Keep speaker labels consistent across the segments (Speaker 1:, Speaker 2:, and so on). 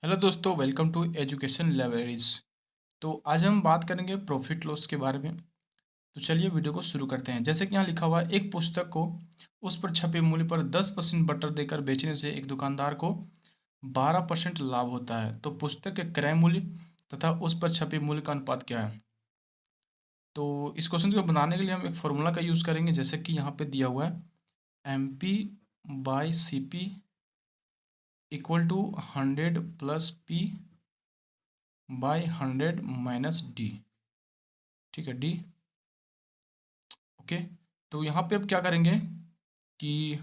Speaker 1: Hello दोस्तों, welcome to education libraries. तो आज हम बात करेंगे प्रॉफिट लॉस के बारे में। तो चलिए वीडियो को शुरू करते हैं। जैसे कि यहाँ लिखा हुआ है, एक पुस्तक को उस पर छपे मूल्य पर 10% बटर देकर बेचने से एक दुकानदार को 12% लाभ होता है। तो पुस्तक के क्रय मूल्य तथा उस पर छपे मूल्य का अनुपात क्या है। तो इस क्वेश्चन को बनाने के लिए हम एक फॉर्मूला का यूज़ करेंगे, जैसे कि यहाँ पे दिया हुआ है MP/CP equal to 100+P/100 - D। ठीक है, डी। ओके। तो यहाँ पे अब क्या करेंगे कि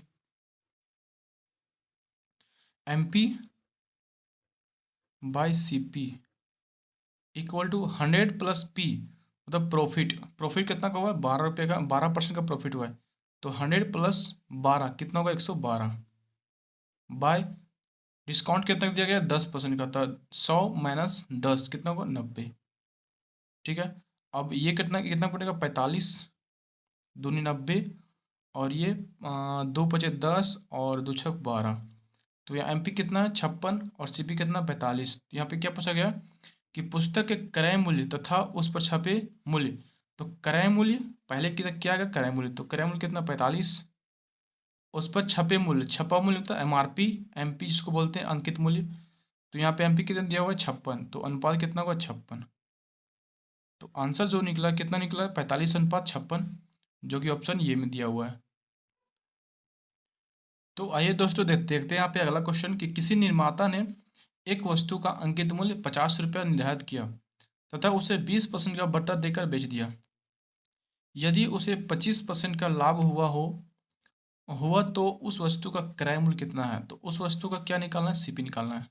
Speaker 1: MP/CP इक्वल टू 100+P, मतलब प्रॉफिट प्रॉफिट कितना का हुआ है, 12 रुपये का, 12% का प्रॉफिट हुआ है। तो 100+12 कितना होगा, 112 बाय डिस्काउंट कितना दिया गया, 10% का था। 100 - 10 कितना होगा, 90। ठीक है। अब ये कितना कितना पड़ेगा, 45 दूनी 90, और ये 2×5 = 10 और 2×6 = 12। तो यहाँ एमपी कितना है, 56, और सीपी कितना, 45। तो यहाँ पे क्या पूछा गया कि पुस्तक के क्रय मूल्य तथा उस पर छपे मूल्य। तो क्रय मूल्य पहले क्या आएगा, क्रय मूल्य, तो क्रय मूल्य कितना, 45। उस पर छपे मूल्य, छपा मूल्य होता है एमआरपी, एमपी जिसको बोलते हैं अंकित मूल्य। तो यहाँ पे एमपी कितना दिया हुआ है, 56। तो अनुपात कितना होगा, 56। तो आंसर जो निकला कितना निकला, 45:56, जो कि ऑप्शन ये में दिया हुआ है। तो आइए दोस्तों, देखते हैं यहाँ पे अगला क्वेश्चन कि किसी निर्माता ने एक वस्तु का अंकित मूल्य 50 रुपया निर्धारित किया तथा उसे 20% का बट्टा देकर बेच दिया। यदि उसे 25% का लाभ हुआ तो उस वस्तु का क्रय मूल्य कितना है। तो उस वस्तु का क्या निकालना है, सीपी निकालना है।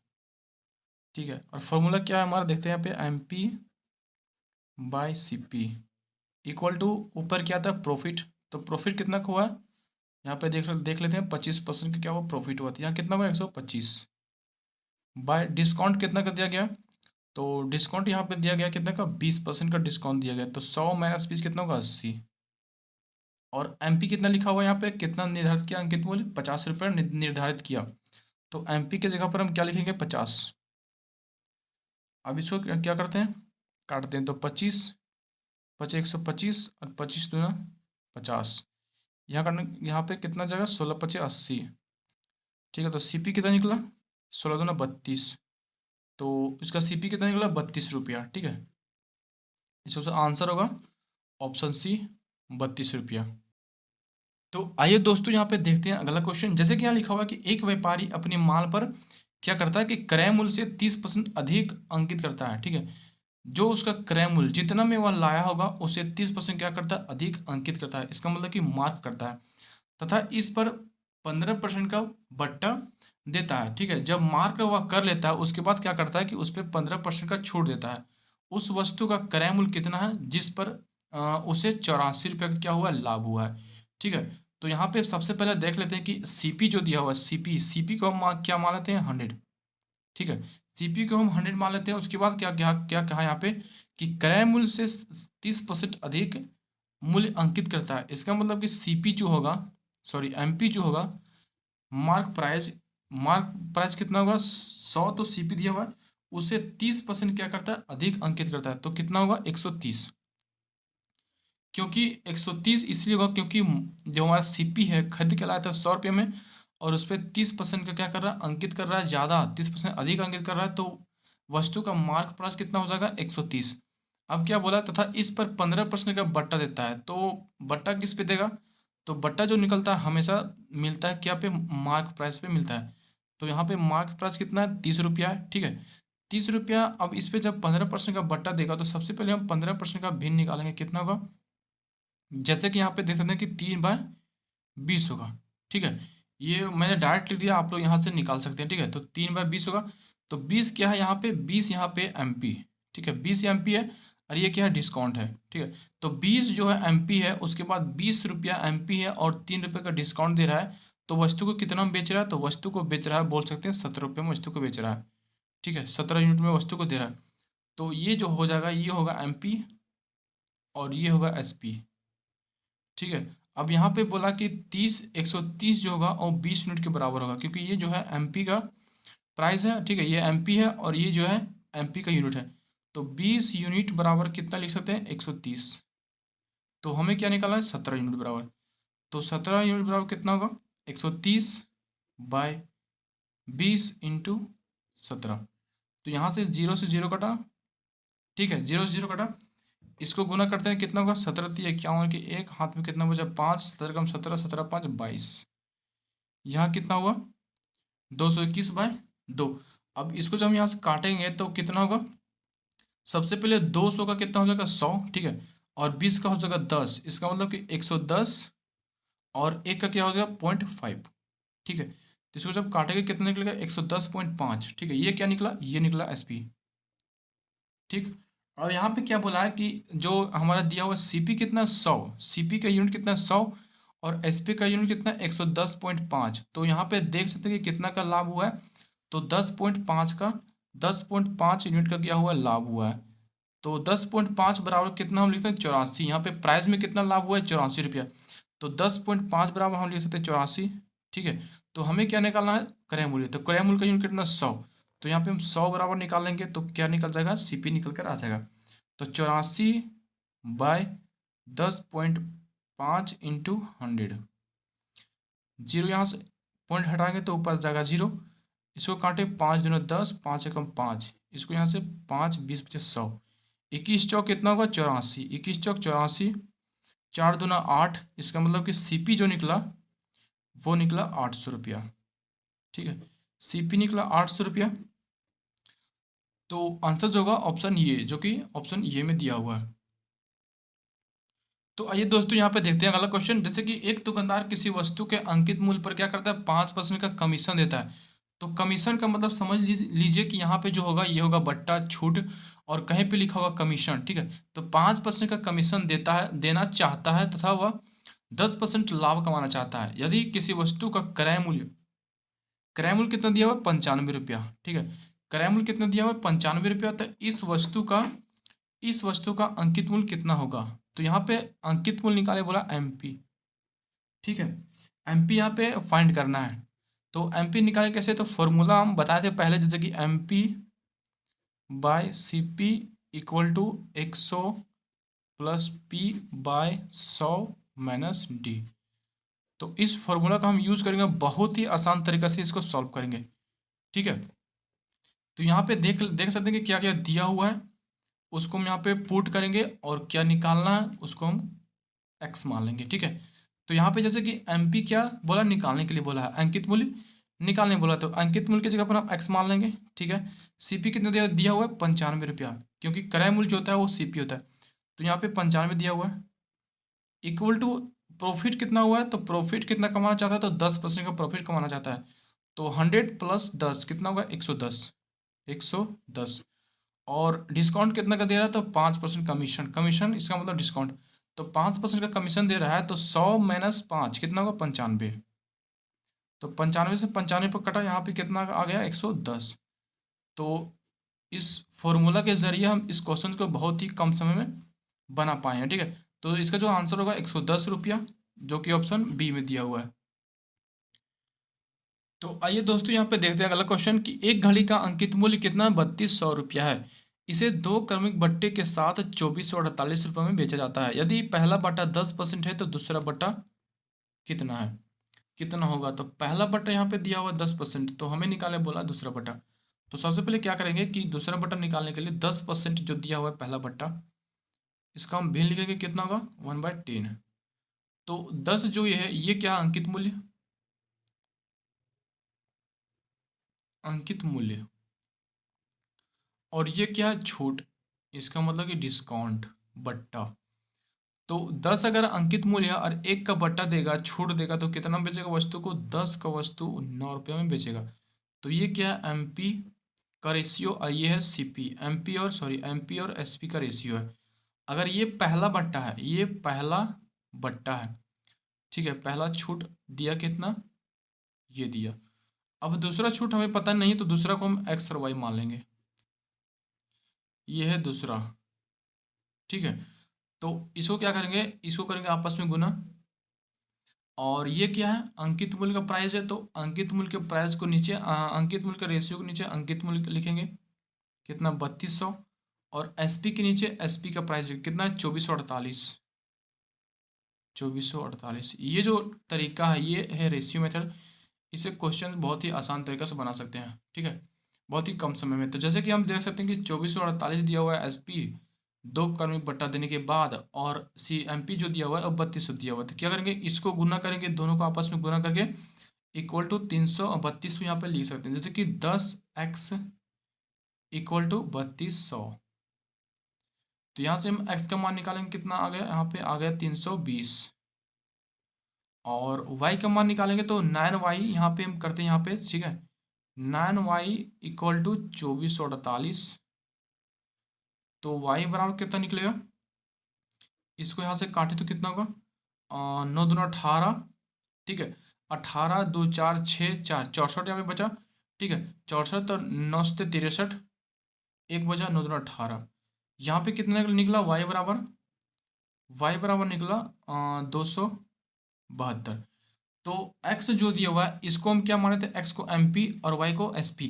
Speaker 1: ठीक है। और फॉर्मूला क्या है हमारा, देखते हैं यहाँ पे MP/CP इक्वल टू, ऊपर क्या था, प्रॉफिट। तो प्रॉफिट कितना का हुआ है, यहाँ पे देख लेते हैं, 25% का क्या हुआ प्रॉफिट हुआ था, यहाँ कितना हुआ, 125 बाय डिस्काउंट कितना कर दिया गया। तो डिस्काउंट यहाँ पे दिया गया कितना का, 20% का डिस्काउंट दिया गया। तो 100 - 20 कितना होगा, 80। और एमपी कितना लिखा हुआ है, यहाँ पे कितना निर्धारित किया, अंकित मूल्य 50 रुपये निर्धारित किया। तो एमपी की जगह पर हम क्या लिखेंगे, 50। अब इसको क्या करते हैं, काटते हैं। तो 25 25 125, और 25×2 = 50। यहाँ करना, यहाँ पे कितना जाएगा, 16×5 = 80। ठीक है। तो सीपी कितना निकला, 16×2 = 32। तो इसका सीपी कितना निकला, 32 रुपया। ठीक है। इसका आंसर होगा ऑप्शन सी, 32 रुपया। तो आइए दोस्तों, यहाँ पे देखते हैं अगला क्वेश्चन। जैसे कि यहाँ लिखा हुआ है कि एक व्यापारी अपने माल पर क्या करता है कि क्रय मूल्य से 30% अधिक अंकित करता है। ठीक है। जो उसका क्रय मूल्य जितना में वह लाया होगा उसे 30% क्या करता है, अधिक अंकित करता है। इसका मतलब कि मार्क करता है, तथा इस पर 15% का बट्टा देता है। ठीक है। जब मार्क वह कर लेता है उसके बाद क्या करता है कि उस पर 15% का छूट देता है। उस वस्तु का क्रय मूल्य कितना है जिस पर उसे 84 रुपये का क्या हुआ, लाभ हुआ है। ठीक है। तो यहाँ पे सबसे पहले देख लेते हैं कि सीपी जो दिया हुआ है, सीपी सीपी को हम क्या मान लेते हैं, 100। ठीक है। सीपी को हम 100 मान लेते हैं। उसके बाद क्या क्या क्या कहा यहाँ पे कि क्रय मूल्य से 30% अधिक मूल्य अंकित करता है। इसका मतलब कि सीपी जो होगा, सॉरी एमपी जो होगा, मार्क प्राइस कितना होगा, 100। तो सीपी दिया हुआ है, उसे 30% क्या करता है, अधिक अंकित करता है। तो कितना होगा, 130। क्योंकि 130 इसलिए होगा क्योंकि जो हमारा सीपी है खरीद के लाया था 100 रुपये में, और उस पर 30% का क्या कर रहा है, अंकित कर रहा है, ज़्यादा 30% अधिक अंकित कर रहा है। तो वस्तु का मार्क प्राइस कितना हो जाएगा, 130। अब क्या बोला, तथा इस पर 15% का बट्टा देता है। तो बट्टा किस पे देगा, तो बट्टा जो निकलता है हमेशा मिलता है क्या पे, मार्क प्राइस पे मिलता है। तो यहाँ पे मार्क प्राइस कितना है, 30 रुपया है। ठीक है। 30 रुपया। अब इस पर जब 15% का बट्टा देगा तो सबसे पहले हम 15% का भिन्न निकालेंगे, कितना होगा, जैसे कि यहाँ पे देख सकते हैं कि 3/20 होगा। ठीक है। ये मैंने डायरेक्ट लिख दिया, आप लोग यहाँ से निकाल सकते हैं। ठीक है। तो 3/20 होगा। तो 20 क्या है यहाँ पे, 20 यहाँ पे एमपी। ठीक है। 20 एमपी है, और ये क्या है, डिस्काउंट है। ठीक है। तो 20 जो है एमपी है, उसके बाद 20 रुपया एमपी है, और 3 रुपये का डिस्काउंट दे रहा है। तो वस्तु को कितना में बेच रहा है, तो वस्तु को बेच रहा है, बोल सकते हैं 17 रुपये में वस्तु को बेच रहा है। ठीक है। 17 यूनिट में वस्तु को दे रहा है। तो ये जो हो जाएगा, ये होगा एमपी, और ये होगा एसपी। ठीक है। अब यहाँ पे बोला कि 130 जो होगा वो 20 यूनिट के बराबर होगा, क्योंकि ये जो है एमपी का प्राइस है, ठीक है, ये एमपी है और ये जो है एमपी का यूनिट है। तो 20 यूनिट बराबर कितना लिख सकते हैं, 130। तो हमें क्या निकालना है, 17 यूनिट बराबर। तो 17 यूनिट बराबर कितना होगा, 130 बाय 20 इंटू 17। तो यहाँ से जीरो से जीरो कटा, ठीक है, जीरो से जीरो कटा, इसको गुना करते हैं कितना होगा, 17×3 = 51 की एक हाथ में कितना बचा, 5, 17×17, 17×5 22। यहाँ कितना हुआ, 221/2। अब इसको जब हम यहाँ से काटेंगे तो कितना होगा, सबसे पहले 200 का कितना हो जाएगा, 100, ठीक है, और 20 का हो जाएगा 10, इसका मतलब कि 110, और एक का क्या हो जाएगा 0.5, ठीक है। तो इसको जब काटेंगे कितना निकलेगा, 110.5, ठीक है। ये क्या निकला, ये निकला एसपी, ठीक। और यहाँ पे क्या बोला है कि जो हमारा दिया हुआ सीपी कितना, 100, सीपी का यूनिट कितना 100, और एसपी का यूनिट कितना 110.5। तो यहाँ पे देख सकते हैं कि कितना का लाभ हुआ है, तो 10.5 का 10.5 यूनिट का क्या हुआ है, लाभ हुआ है। तो 10.5 बराबर कितना हम लिखते हैं, 84। यहाँ पे प्राइस में कितना लाभ हुआ है, 84 रुपया। तो 10.5 बराबर हम लिख सकते हैं 84, ठीक है। तो हमें क्या निकालना है, क्रय मूल्य। तो क्रय मूल्य का यूनिट कितना, 100। तो यहाँ पे हम 100 बराबर निकालेंगे तो क्या निकल जाएगा, सीपी निकल कर आ जाएगा। तो 84/10.5 इंटू 100, जीरो यहाँ से पॉइंट हटाएंगे तो ऊपर जाएगा जीरो। इसको काटे, 5×10, 5×1 = 5, इसको यहाँ से 5, 20×50, 100, 21 चौक कितना होगा, 84, 21 चौक 84, 4×2 = 8। इसका मतलब कि सीपी जो निकला वो निकला 800 रुपया, ठीक है। सीपी निकला 800 रुपया। तो आंसर जो होगा ऑप्शन ये, जो कि ऑप्शन ये में दिया हुआ है। तो आइए दोस्तों यहाँ पे देखते हैं अगला क्वेश्चन। जैसे कि एक दुकानदार किसी वस्तु के अंकित मूल्य पर क्या करता है, 5% का कमीशन देता है। तो कमीशन का मतलब समझ लीजिए कि यहाँ पे जो होगा ये होगा बट्टा छूट, और कहीं पे लिखा होगा कमीशन, ठीक है। तो 5% का कमीशन देता है, देना चाहता है, तथा वह 10% लाभ कमाना चाहता है। यदि किसी वस्तु का क्रय मूल्य कितना दिया हुआ है, 95 रुपया, ठीक है। क्रय मूल्य कितना दिया हुआ है, 95 रुपया। तो इस वस्तु का अंकित मूल्य कितना होगा। तो यहाँ पे अंकित मूल्य निकाले, बोला एमपी, ठीक है। एमपी यहाँ पे फाइंड करना है। तो एमपी निकाले कैसे, तो फॉर्मूला हम बताए थे पहले, जैसे कि MP by CP equal to 100 plus P by 100 minus D. तो इस फॉर्मूला का हम यूज करेंगे, बहुत ही आसान तरीके से इसको सॉल्व करेंगे, ठीक है। तो यहाँ पे देख देख सकते हैं कि क्या क्या दिया हुआ है, उसको हम यहाँ पे पुट करेंगे, और क्या निकालना है उसको हम एक्स मान लेंगे, ठीक है। तो यहाँ पे जैसे कि एमपी क्या बोला, निकालने के लिए बोला है, अंकित मूल्य निकालने बोला, तो अंकित मूल्य की जगह पर हम एक्स मान लेंगे, ठीक है। सीपी कितना दिया हुआ है, 95 रुपया, क्योंकि क्रय मूल्य जो होता है वो सीपी होता है। तो यहाँ पे 95 दिया हुआ है, इक्वल टू प्रॉफिट कितना हुआ है, तो प्रॉफिट कितना कमाना चाहता है, तो 10% का प्रॉफिट कमाना चाहता है। तो 100 प्लस 10 कितना होगा, 110, 110। और डिस्काउंट कितना का दे रहा है, तो 5% कमीशन, कमीशन इसका मतलब डिस्काउंट। तो 5% का कमीशन दे रहा है, तो 100 माइनस 5 कितना होगा, 95। तो 95 से 95 पर कटा, यहाँ पे कितना आ गया, 110। तो इस फॉर्मूला के जरिए हम इस क्वेश्चन को बहुत ही कम समय में बना पाए हैं, ठीक है। तो इसका जो आंसर होगा 110 रुपया, जो कि ऑप्शन बी में दिया हुआ है। तो आइए दोस्तों यहाँ पे देखते हैं अगला क्वेश्चन कि एक घड़ी का अंकित मूल्य कितना, 3200 रुपया है। इसे दो क्रमिक बट्टे के साथ 2448 रुपये में बेचा जाता है। यदि पहला बट्टा 10% है तो दूसरा बट्टा कितना है, कितना होगा। तो पहला बट्टा यहाँ पे दिया हुआ 10%, तो हमें निकालने बोला दूसरा बट्टा। तो सबसे पहले क्या करेंगे कि दूसरा बट्टा निकालने के लिए 10% जो दिया हुआ है पहला बट्टा, इसका हम भिन्न लिखेंगे, कितना होगा 1/10। तो 10 जो ये है, ये क्या अंकित मूल्य, अंकित मूल्य, और ये क्या है, छूट, इसका मतलब कि डिस्काउंट बट्टा। तो 10 अगर अंकित मूल्य है और एक का बट्टा देगा, छूट देगा, तो कितना में बेचेगा वस्तु को, 10 का वस्तु 9 रुपये में बेचेगा। तो ये क्या है, एमपी का रेशियो, और ये है सीपी, एमपी और एसपी का रेशियो है। अगर ये पहला बट्टा है, ये पहला बट्टा है, ठीक है, पहला छूट दिया कितना, ये दिया। अब दूसरा छूट हमें पता नहीं, तो दूसरा को हम एक्स और वाई मान लेंगे, ये है दूसरा, ठीक है। तो इसको क्या करेंगे, इसको करेंगे आपस में गुना, और ये क्या है, अंकित मूल्य का प्राइस है, तो अंकित मूल्य के प्राइस को नीचे अंकित मूल्य का रेशियो के नीचे अंकित मूल्य लिखेंगे, कितना 3200, और एसपी के नीचे एसपी का प्राइस कितना है 2448, 2448। ये जो तरीका है ये है रेशियो मेथड। इसे क्वेश्चन बहुत ही आसान तरीके से बना सकते हैं, ठीक है, बहुत ही कम समय में। तो जैसे कि हम देख सकते हैं कि 2448 दिया हुआ है एसपी, 2 कर्मी बट्टा देने के बाद, और सी एमपी जो दिया हुआ है और 3200 दिया हुआ है। तो क्या करेंगे, इसको गुना करेंगे, दोनों को आपस में गुना करके इक्वल टू 300 और 3200 यहाँ पे लिख सकते हैं। जैसे कि 10x इक्वल टू 3200, तो यहाँ से हम x का मान निकालेंगे, कितना आ गया, यहाँ पे आ गया 320, और y का मान निकालेंगे तो 9y यहाँ पे हम करते हैं, यहाँ पे ठीक है, 9y इक्वल टू 2448, तो y बराबर कितना निकलेगा, इसको यहाँ से काटे तो कितना होगा, 9 दूना 18, ठीक है, 18 2 4 6 4 64 यहाँ पे बचा, ठीक है, 64, तो 9 से 63, एक बचा, 9 दूना 18, यहाँ पे कितना निकला, y बराबर निकला 272। तो x जो दिया हुआ है इसको हम क्या माने थे, x को mp और y को sp।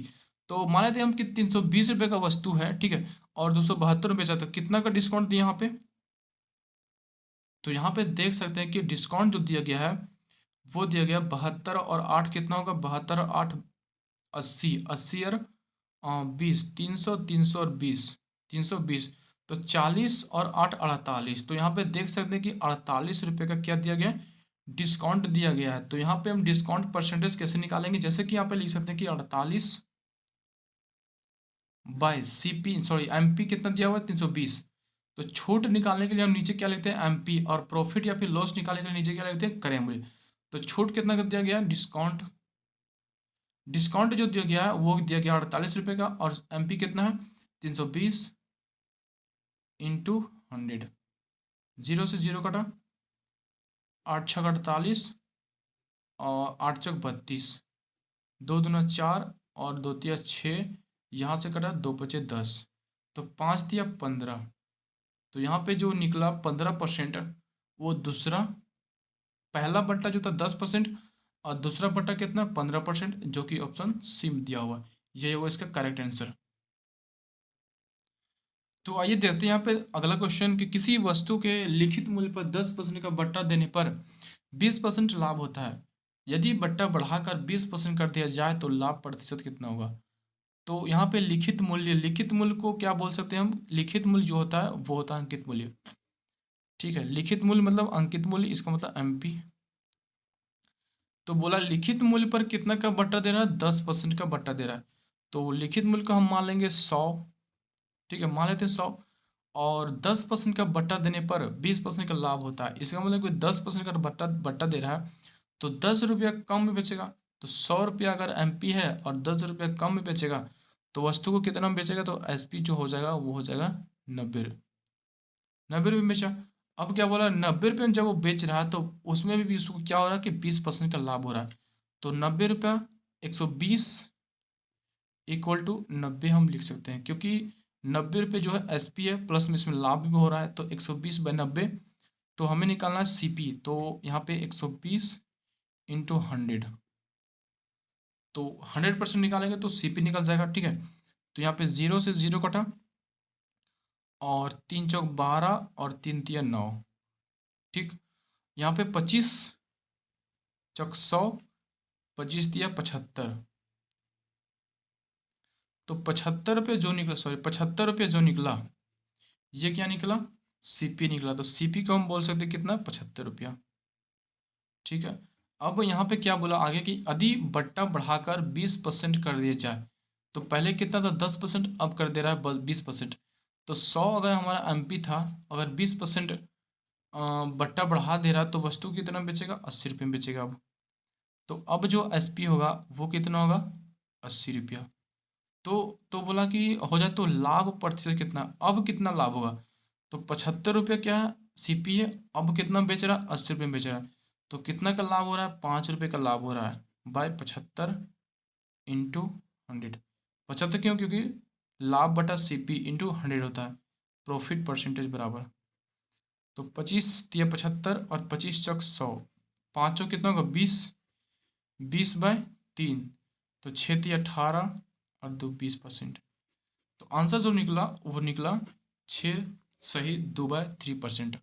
Speaker 1: तो मान लेते हैं हम कि 320 रुपये का वस्तु है, ठीक है, और 272 बेचा, तो कितना का डिस्काउंट दिया यहाँ पे, तो यहाँ पे देख सकते हैं कि डिस्काउंट जो दिया गया है वो दिया गया 72 और 8 कितना होगा, 72 और 8 80, 80 और 20, 300, 300 और 20, 320, तो 40 और 8 48। तो यहाँ पे देख सकते हैं कि 48 रुपये का क्या दिया गया है, डिस्काउंट दिया गया है। तो यहाँ पे हम डिस्काउंट परसेंटेज कैसे निकालेंगे, जैसे कि यहाँ पे लिख सकते हैं कि 48 बाय सीपी, सॉरी एमपी कितना दिया हुआ है 320। तो छूट निकालने के लिए हम नीचे क्या लिखते हैं एमपी, और प्रॉफिट या फिर लॉस निकालने के लिए नीचे क्या लिखते हैं क्रय मूल्य। तो छूट कितना कर दिया गया, डिस्काउंट, डिस्काउंट जो दिया गया है वो दिया गया 48 रुपये का, और एमपी कितना है 320 इंटू 100, 0 से 0 कटा, 8 छः 48 और 8 चौक 32, 2 दूना 4 और 2 तिया 6, यहाँ से कटा 2 बचे 10, तो 5 तिया 15। तो यहाँ पे जो निकला 15%, वो दूसरा, पहला बट्टा जो था 10% और दूसरा बट्टा कितना 15%, जो कि ऑप्शन सी में दिया हुआ है, यही होगा इसका करेक्ट आंसर। तो आइए देखते हैं यहाँ पे अगला क्वेश्चन कि किसी वस्तु के लिखित मूल्य पर 10% का बट्टा देने पर 20% लाभ होता है। यदि बट्टा बढ़ाकर 20% कर दिया जाए तो लाभ प्रतिशत कितना होगा। तो यहाँ पे लिखित मूल्य को क्या बोल सकते हैं हम, लिखित मूल्य जो होता है वो होता है अंकित मूल्य, ठीक है, लिखित मूल्य मतलब अंकित मूल्य, इसका मतलब एमपी। तो बोला लिखित मूल्य पर कितना का बट्टा दे रहा है, 10% का बट्टा दे रहा है। तो लिखित मूल्य को हम मान लेंगे 100, ठीक है, मान लेते हैं 100, और 10% का बट्टा देने पर 20% का लाभ होता है। इसका मतलब कि 10% का बट्टा बट्टा दे रहा है तो 10 रुपया कम में बेचेगा। तो 100 रुपया अगर एमपी है और 10 रुपया कम में बेचेगा तो वस्तु को कितना में बेचेगा, तो एसपी जो हो जाएगा वो हो जाएगा 90 रुपये, 90 रुपये में बेचा। अब क्या बोला, 90 रुपये में जब वो बेच रहा है तो उसमें भी उसको क्या हो रहा है कि 20% का लाभ हो रहा है। तो 90 रुपया 120 इक्वल टू 90 हम लिख सकते हैं, क्योंकि 90 रुपये जो है एसपी है, प्लस में इसमें लाभ भी हो रहा है, तो 120/90। तो हमें निकालना है सीपी, तो यहाँ पे 120 इंटू 100, तो 100% निकालेंगे तो सीपी निकल जाएगा, ठीक है। तो यहाँ पे 0 से 0 कटा, और 3 चौक 12 और 3 तिया 9, ठीक। यहाँ पे 25 चौक 100, 25 तिया 75, तो 75 रुपये जो निकला, सॉरी 75 रुपये जो निकला, ये क्या निकला, सीपी निकला। तो सीपी को हम बोल सकते कितना, 75 रुपया, ठीक है। अब यहाँ पे क्या बोला आगे कि यदि बट्टा बढ़ाकर 20% कर दिया जाए, तो पहले कितना था 10%, अब कर दे रहा है 20%। तो 100 अगर हमारा एमपी था, अगर 20% बट्टा बढ़ा दे रहा है तो वस्तु कितना बेचेगा, 80 रुपये में बेचेगा। अब अब जो एसपी होगा वो कितना होगा, 80 रुपया। तो बोला कि हो जाए तो लाभ प्रतिशत कितना, अब कितना लाभ होगा, तो 75 रुपये क्या है सीपी है, अब कितना बेच रहा है, 80 रुपये में बेच रहा है। तो कितना का लाभ हो रहा है, 5 रुपये का लाभ हो रहा है, बाय 75 इंटू 100। 75 क्यों, क्योंकि लाभ बटा सीपी इंटू 100 होता है, प्रॉफिट परसेंटेज बराबर। तो 25 तिया 75 और 25 चौक 100, 5 कितना होगा 20, 20/3, तो 6×18 और 2 20%। तो आंसर जो निकला वो निकला 6 सही 2/3%।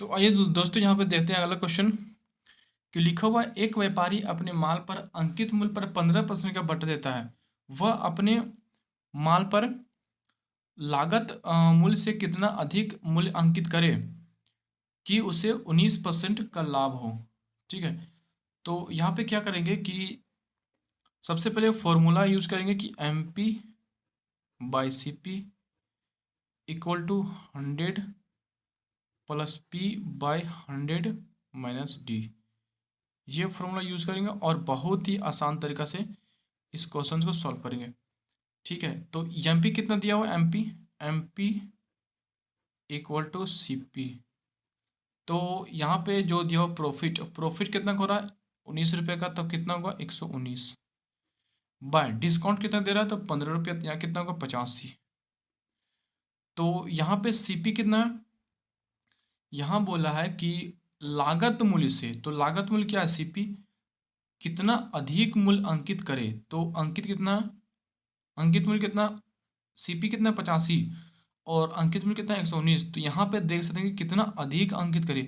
Speaker 1: तो आइए दोस्तों यहाँ पे देखते हैं अगला क्वेश्चन कि लिखा हुआ एक व्यापारी अपने माल पर अंकित मूल्य पर 15% का बटा देता है। वह अपने माल पर लागत मूल्य से कितना अधिक मूल्य अंकित करे कि उसे 19% का लाभ हो। ठीक है, तो यहाँ पे क्या करेंगे कि सबसे पहले फॉर्मूला यूज करेंगे कि MP/CP equal to 100 plus P/100 minus D। ये फॉर्मूला यूज करेंगे और बहुत ही आसान तरीका से इस क्वेश्चन को सॉल्व करेंगे। ठीक है, तो MP कितना दिया हुआ है, MP इक्वल टू CP। तो यहाँ पे जो दिया हुआ प्रॉफिट कितना हो रहा है 19 रुपये का, तो कितना होगा 119 बाय डिस्काउंट कितना दे रहा है तो 15 रुपये, यहाँ कितना होगा 85। तो यहाँ पे CP कितना है, यहाँ बोला है कि लागत मूल्य से, तो लागत मूल्य क्या है CP कितना अधिक मूल्य अंकित करे, तो अंकित मूल्य कितना CP कितना 85 और अंकित मूल्य कितना 119। तो यहाँ पे देख सकते हैं कि कितना अधिक अंकित करे,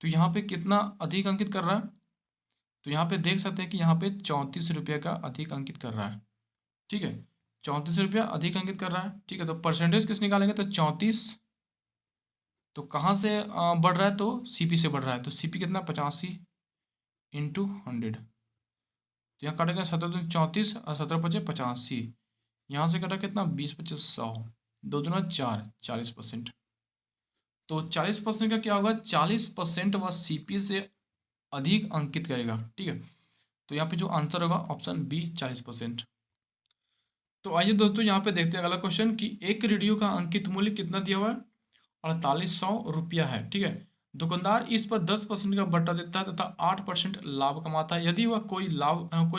Speaker 1: तो यहाँ पे कितना अधिक अंकित कर रहा है, तो यहाँ पे देख सकते हैं कि यहाँ पे 34 रुपये का अधिक अंकित कर रहा है। ठीक है, 34 रुपया अधिक अंकित कर रहा है। ठीक है, तो परसेंटेज किस निकालेंगे तो 34, तो कहाँ से बढ़ रहा है तो CP से बढ़ रहा है, तो CP कितना 85 इंटू 100। तो यहाँ काटेंगे 17 34 और 17 85, यहाँ से कटा कितना 20 100, 2 दूना 4, 40%। तो 40% का क्या होगा 40% वह CP से अधिक अंकित करेगा। ठीक है, तो यहाँ पे जो आंसर होगा ऑप्शन B 40%। तो आइए दोस्तों यहाँ पे देखते हैं अगला क्वेश्चन कि एक रेडियो का अंकित मूल्य कितना दिया हुआ है 4800 रुपया है। ठीक है, दुकानदार इस पर 10% का बट्टा देता है तथा 8% लाभ कमाता है। यदि वह कोई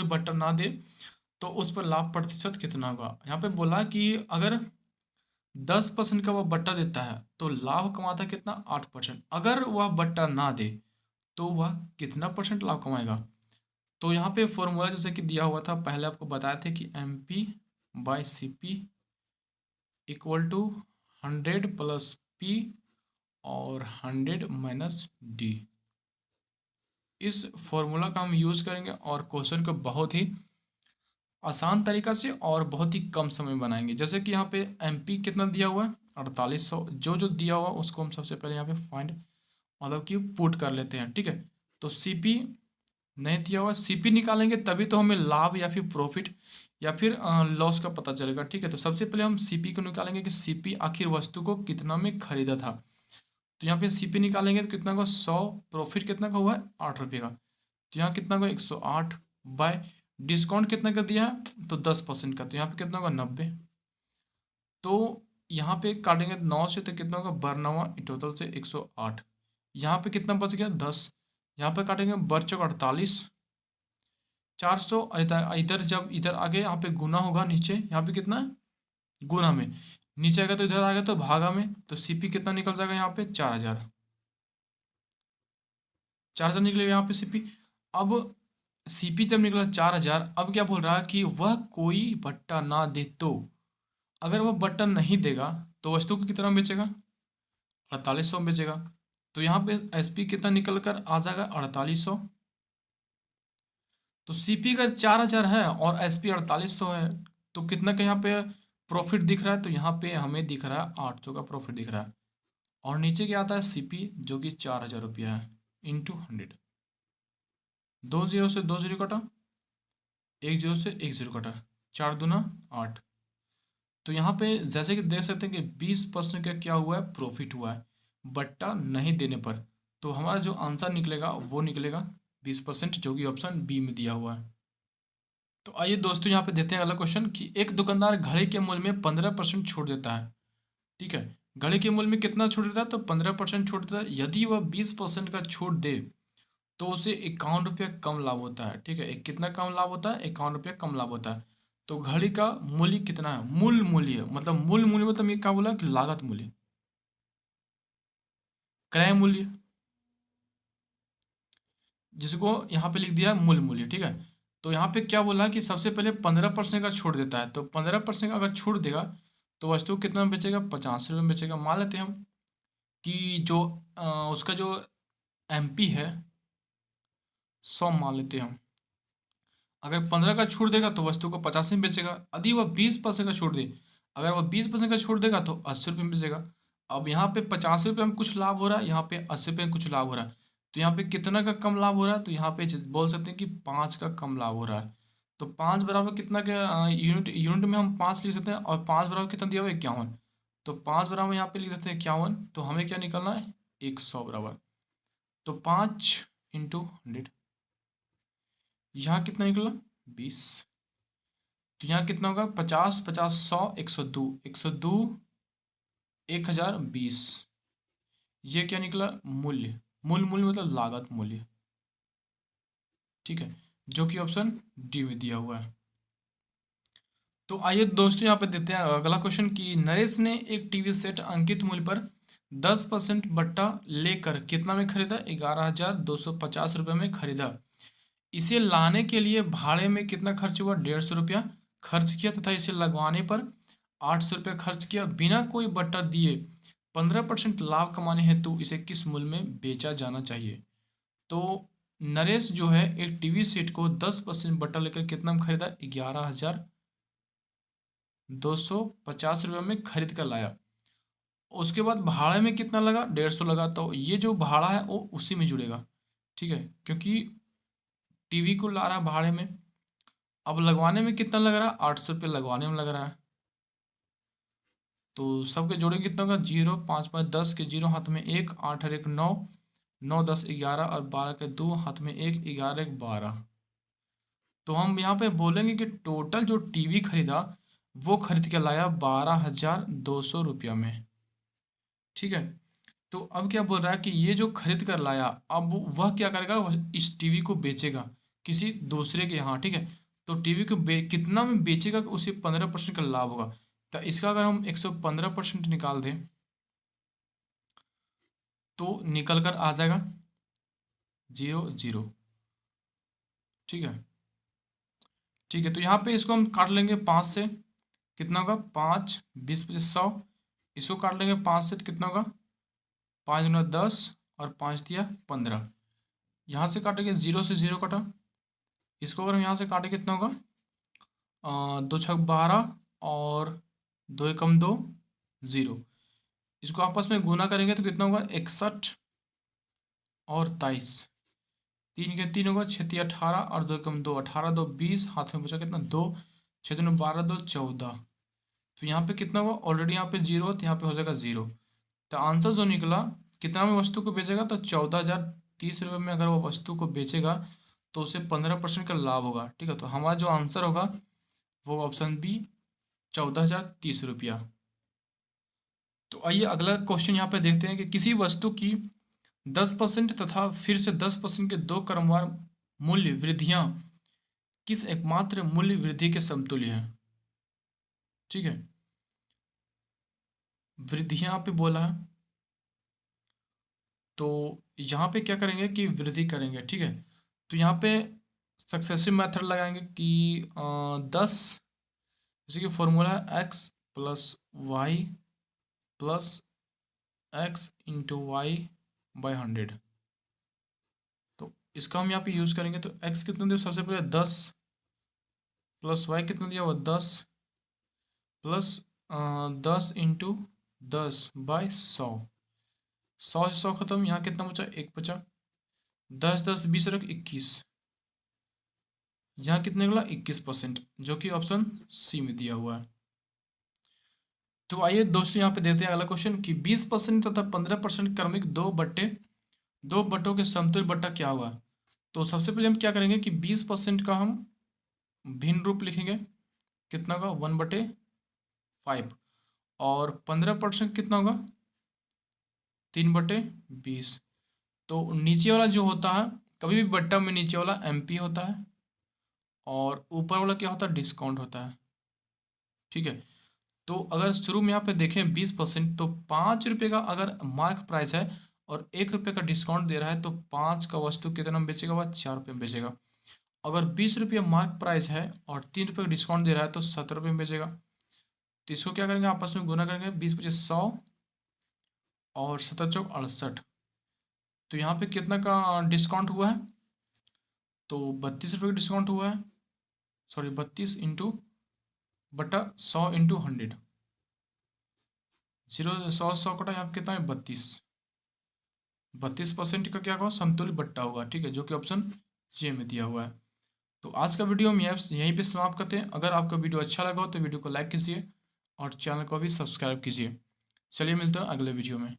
Speaker 1: बट्टा ना दे तो उस पर लाभ प्रतिशत कितना होगा। यहाँ पे बोला कि अगर 10% का वह बट्टा देता है तो लाभ कमाता है कितना 8%। अगर वह बट्टा ना दे तो वह कितना परसेंट लाभ कमाएगा। तो यहाँ पे फॉर्मूला जैसे कि दिया हुआ था, पहले आपको बताया था कि MP/CP equal to 100 plus P और 100 माइनस D। इस फॉर्मूला का हम यूज़ करेंगे और क्वेश्चन को बहुत ही आसान तरीका से और बहुत ही कम समय में बनाएंगे। जैसे कि यहाँ पे MP कितना दिया हुआ है 4800, जो दिया हुआ उसको हम सबसे पहले यहाँ पे फाइंड मतलब कि पुट कर लेते हैं। ठीक है, तो CP नहीं दिया हुआ, CP निकालेंगे तभी तो हमें लाभ या फिर प्रॉफिट या फिर लॉस का पता चलेगा। ठीक है, तो सबसे पहले हम CP को निकालेंगे कि CP आखिर वस्तु को कितना में खरीदा था। तो यहाँ पे CP निकालेंगे तो कितना का 100, प्रॉफिट कितना का हुआ है 8 रुपये का, तो यहाँ कितना का 108 बाय डिस्काउंट कितना का दिया है तो 10% का, तो यहाँ पे कितना होगा 90। तो यहाँ पे काटेंगे 9 से तो कितना होगा 92 टोटल से 108। यहाँ पे कितना बच गया 10, यहाँ पे काटेंगे बर चौक 48, 400 इधर जब इधर आगे यहाँ पे गुना होगा नीचे, यहाँ पे कितना गुना में, नीचे आएगा तो इधर आएगा तो भागा में, तो CP कितना निकल जाएगा यहाँ पे 4000 निकलेगा यहाँ पे CP। अब CP जब निकला 4000, अब क्या बोल रहा है कि वह कोई बट्टा ना दे, तो अगर वह बट्टा नहीं देगा तो वस्तु को कितना बेचेगा 4800 में बेचेगा। तो यहाँ पे SP कितना निकल कर आ जाएगा 4800। तो CP का 4000 है और SP 4800 है, तो कितना का यहाँ पे प्रॉफिट दिख रहा है, तो यहाँ पे हमें दिख रहा है 800 का प्रॉफिट दिख रहा है। और नीचे क्या आता है CP जो कि 4000 रुपया है इंटू 100, 2 0 से 2 0 कटा, 1 0 से 1 0 कटा, 4 दूना 8। तो यहाँ पे जैसे कि देख सकते हैं कि 20% का क्या हुआ है प्रॉफिट हुआ है बट्टा नहीं देने पर। तो हमारा जो आंसर निकलेगा वो निकलेगा 20%, जो कि ऑप्शन B में दिया हुआ है। तो आइए दोस्तों यहाँ पे देते हैं अगला क्वेश्चन कि एक दुकानदार घड़ी के मूल्य में 15% छूट देता है। ठीक है, घड़ी के मूल्य में कितना छूट देता है तो 15% छूट देता है। यदि वह 20% का छूट दे तो उसे 51 रुपये कम लाभ होता है। ठीक है, एक कितना कम लाभ होता है 51 रुपये कम लाभ होता है। तो घड़ी का मूल्य कितना है, मूल मूल्य मतलब ये क्या बोला कि लागत मूल्य, क्रय मूल्य। जिसको यहाँ पे लिख दिया है मूल मूल्य, ठीक है। तो यहाँ पे क्या बोला है कि सबसे पहले 15% का छूट देता है, तो 15% का अगर छूट देगा तो वस्तु कितना में बेचेगा, 50 रुपये में बेचेगा। मान लेते हैं हम कि जो उसका जो एमपी है 100 मान लेते हैं हम। अगर 15 का छूट देगा तो वस्तु को 50 में बेचेगा। यदि वह 20% का छूट दे, अगर वह 20% का छूट देगा तो 80 रुपये में बेचेगा। अब यहाँ पे 50 रुपये में कुछ लाभ हो रहा है, यहाँ पे 80 रुपये में कुछ लाभ हो रहा है। तो यहाँ पे कितना का कम लाभ हो रहा है, तो यहाँ पे बोल सकते हैं कि 5 का कम लाभ हो रहा है। तो 5 बराबर कितना का यूनिट, यूनिट में हम 5 लिख सकते हैं, और 5 बराबर कितना दिया हुआ है, 51। तो 5 बराबर यहाँ पे लिख देते हैं 51। तो हमें क्या निकलना है, 100 बराबर। तो 5 × 100, यहाँ कितना निकला, 20। तो यहाँ कितना होगा, 50 50 100, 102 102 1020। ये क्या निकला, मूल्य। मूल मूल्य मतलब लागत मूल्य, ठीक है, जो कि ऑप्शन डी में दिया हुआ है। तो आइए दोस्तों यहाँ पे देते हैं अगला क्वेश्चन कि नरेश ने एक टीवी सेट अंकित मूल्य पर 10% बट्टा लेकर कितना में खरीदा, 11,250 रुपये में खरीदा। इसे लाने के लिए भाड़े में कितना खर्च हुआ, 150 रुपया खर्च किया, तथा इसे लगवाने पर 800 रुपये खर्च किया। बिना कोई बट्टा दिए 15% लाभ कमाने हेतु इसे किस मूल्य में बेचा जाना चाहिए। तो नरेश जो है एक टीवी सेट को 10% बट्टा लेकर कितना में खरीदा, 11,250 रुपये में खरीद कर लाया। उसके बाद भाड़े में कितना लगा, 150 लगा। तो ये जो भाड़ा है वो उसी में जुड़ेगा, ठीक है, क्योंकि टीवी को ला रहा है भाड़े में। अब लगवाने में कितना लग रहा है, 800 रुपये लगवाने में लग रहा है। तो सबके जोड़े कितना होगा, 0 5 5 10 के 0 हाथ में 1, 8 और 1 9, 9 10 11 और 12 के 2 हाथ में 1, 11 1 12। तो हम यहाँ पे बोलेंगे कि टोटल जो टीवी खरीदा वो खरीद के लाया 12,200 रुपया में, ठीक है। तो अब क्या बोल रहा है कि ये जो खरीद कर लाया, अब वह क्या करेगा, वह इस टीवी को बेचेगा किसी दूसरे के यहाँ, ठीक है। तो टीवी को कितना में बेचेगा कि उसे 15% का लाभ होगा। तो इसका अगर हम 115% निकाल दें तो निकल कर आ जाएगा 0 0, ठीक है, ठीक है। तो यहाँ पे इसको हम काट लेंगे 5 से, कितना होगा, 5 20 25 100। इसको काट लेंगे 5 से तो कितना होगा, 5 × 10 और 5 दिया 15। यहाँ से काटेंगे 0 से 0 कटा। इसको अगर हम यहाँ से काटें कितना होगा, 2 6 12 और 2 एकम 2 0। इसको आपस में गुना करेंगे तो कितना होगा, 61 और 23। 3 के 3 होगा, 6 3 18 और 2 एकम 2, 18 2 20, हाथ में बचा कितना 2, 6 2 12 2 14। तो यहाँ पे कितना होगा, ऑलरेडी यहाँ पे 0 तो यहाँ पे हो जाएगा 0। तो आंसर जो निकला, कितना में वस्तु को बेचेगा, तो 14,030 रुपये में अगर वो वस्तु को बेचेगा तो उसे 15% का लाभ होगा, ठीक है। तो हमारा जो आंसर होगा वो ऑप्शन बी, 14,030 रुपया। तो आइए अगला क्वेश्चन यहाँ पे देखते हैं कि किसी वस्तु की 10% तथा फिर से 10% के दो क्रमवार मूल्य वृद्धियां किस एकमात्र मूल्य वृद्धि के समतुल्य हैं, ठीक है। वृद्धियां पे बोला है, तो यहाँ पे क्या करेंगे कि वृद्धि करेंगे, ठीक है। तो यहाँ पे सक्सेसिव मेथड लगाएंगे कि 10, जैसे कि फॉर्मूला है x plus y plus x into y by 100। तो इसका हम यहाँ पे यूज़ करेंगे। तो एक्स कितना दिया, सबसे पहले 10 प्लस वाई कितना दिया हुआ 10 प्लस 10 इंटू 10 बाई 100। 100 से 100 खत्म, यहाँ कितना बचा, 1 बचा। 10 10 20 रख 21, यहाँ कितने निकला 21%, जो कि ऑप्शन सी में दिया हुआ है। तो आइए दोस्तों यहाँ पे देते हैं अगला क्वेश्चन कि 20% तथा 15% क्रमिक दो बट्टों के समतुल्य बट्टा क्या होगा। तो सबसे पहले हम क्या करेंगे कि 20% का हम भिन्न रूप लिखेंगे, कितना होगा 1/5, और 15% कितना होगा 3/20। तो नीचे वाला जो होता है, कभी भी बट्टा में नीचे वाला एमपी होता है और ऊपर वाला क्या होता है, डिस्काउंट होता है, ठीक है। तो अगर शुरू में यहाँ पे देखें 20%, तो 5 रुपये का अगर मार्क प्राइस है और 1 रुपये का डिस्काउंट दे रहा है तो 5 का वस्तु कितना में बेचेगा? वह 4 रुपये में बेचेगा। अगर 20 रुपये मार्क प्राइस है और 3 रुपये का डिस्काउंट दे रहा है तो 17 रुपये में बेचेगा। तो इसको क्या करेंगे? आपस में गुना करेंगे, 20×5 = 100 और 7×4 = 68। तो यहाँ पे कितना का डिस्काउंट हुआ है? तो 32 रुपये का डिस्काउंट हुआ है। सॉरी, 32 इंटू बटा 100 इंटू 100, 100 कटा, यहाँ पे कितना है? 32% का क्या होगा? समतुल्य बट्टा होगा। ठीक है, जो कि ऑप्शन सी में दिया हुआ है। तो आज का वीडियो हम यहीं पे समाप्त करते हैं। अगर आपका वीडियो अच्छा लगा हो तो वीडियो को लाइक कीजिए और चैनल को भी सब्सक्राइब कीजिए। चलिए मिलते हैं अगले वीडियो में।